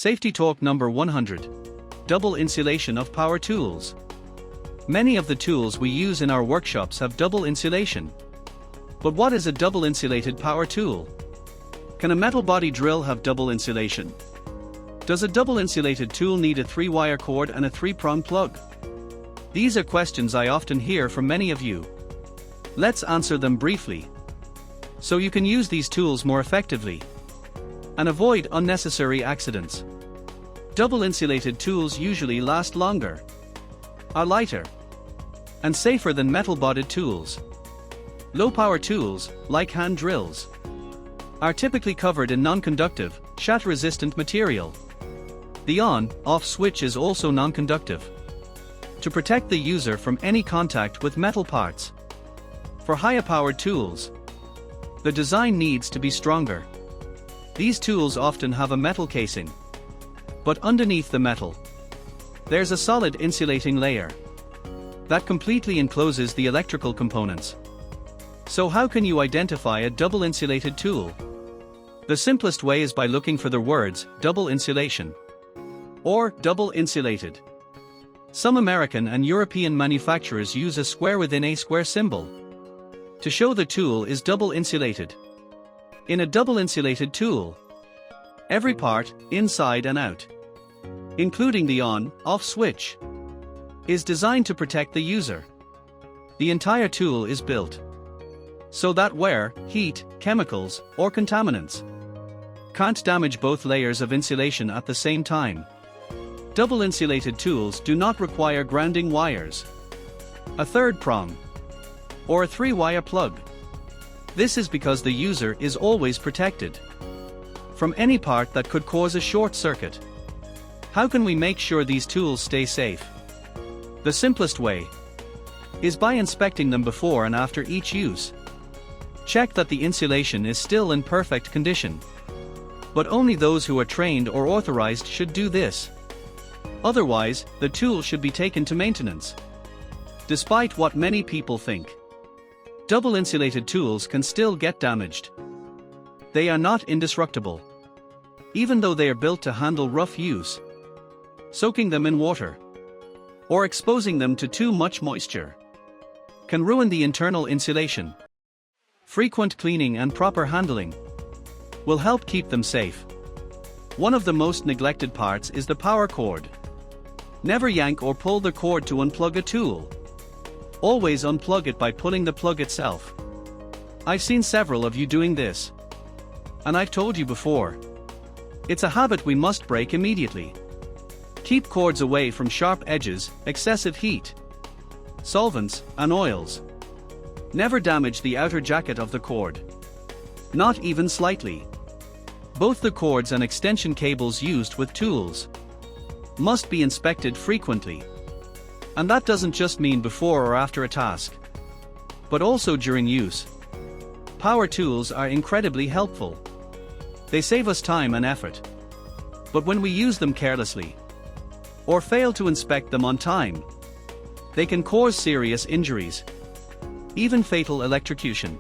Safety talk number 100. Double insulation of power tools. Many of the tools we use in our workshops have double insulation. But what is a double insulated power tool? Can a metal body drill have double insulation? Does a double insulated tool need a 3-wire cord and a 3-prong plug? These are questions I often hear from many of you. Let's answer them briefly, so you can use these tools more effectively and avoid unnecessary accidents. Double insulated tools usually last longer, are lighter, and safer than metal-bodied tools. Low-power tools, like hand drills, are typically covered in non-conductive, shatter-resistant material. The on-off switch is also non-conductive, to protect the user from any contact with metal parts. For higher-powered tools, the design needs to be stronger. These tools often have a metal casing, but underneath the metal, there's a solid insulating layer that completely encloses the electrical components. So how can you identify a double insulated tool? The simplest way is by looking for the words double insulation or double insulated. Some American and European manufacturers use a square within a square symbol to show the tool is double insulated. In a double insulated tool, every part, inside and out, including the on-off switch, is designed to protect the user. The entire tool is built so that wear, heat, chemicals, or contaminants can't damage both layers of insulation at the same time. Double insulated tools do not require grounding wires, a 3rd prong, or a 3-wire plug. This is because the user is always protected from any part that could cause a short circuit. How can we make sure these tools stay safe? The simplest way is by inspecting them before and after each use. Check that the insulation is still in perfect condition. But only those who are trained or authorized should do this. Otherwise, the tool should be taken to maintenance. Despite what many people think, double insulated tools can still get damaged. They are not indestructible, even though they are built to handle rough use. Soaking them in water or exposing them to too much moisture can ruin the internal insulation. Frequent cleaning and proper handling will help keep them safe. One of the most neglected parts is the power cord. Never yank or pull the cord to unplug a tool. Always unplug it by pulling the plug itself. I've seen several of you doing this, and I've told you before, it's a habit we must break immediately. Keep cords away from sharp edges, excessive heat, solvents, and oils. Never damage the outer jacket of the cord, not even slightly. Both the cords and extension cables used with tools must be inspected frequently. And that doesn't just mean before or after a task, but also during use. Power tools are incredibly helpful. They save us time and effort. But when we use them carelessly, or fail to inspect them on time, they can cause serious injuries, even fatal electrocution.